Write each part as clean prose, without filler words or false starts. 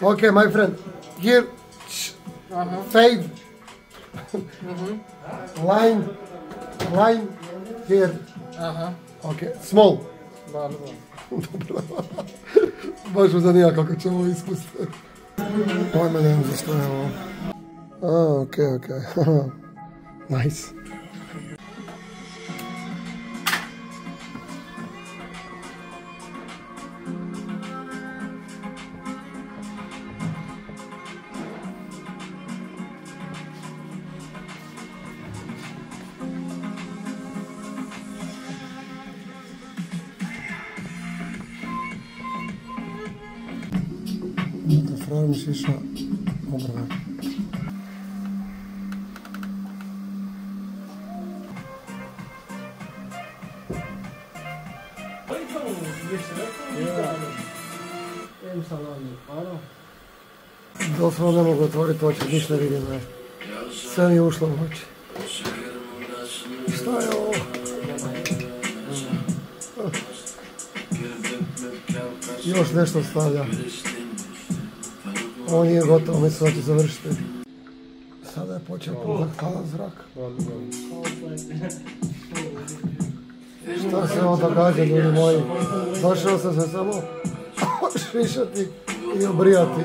Okay, my friend. Here, fade. Line. Here. Okay, small. Dobro. Baš me zanima kako će ovo ispustiti. Pojme nemam za što je ovo. Okej. Nice. Frajer mi šiša obrve. Doslovno ne mogu otvoriti oči, ništa ne vidim. Sve mi je ušlo u oči. Šta je ovo? Još nešto stavlja. Ovo nije gotovo, mislim da će završiti. Sada je počeo puhati hladan zrak. Šta se ovo događa, ljudi moji? Došao sam se samo šišati i obrijati.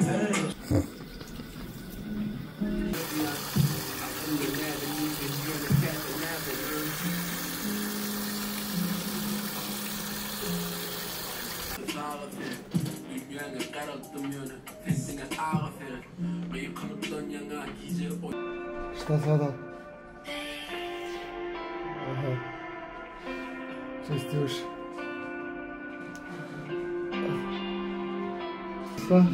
Šta sada? Aha. Čisti uši. Šta?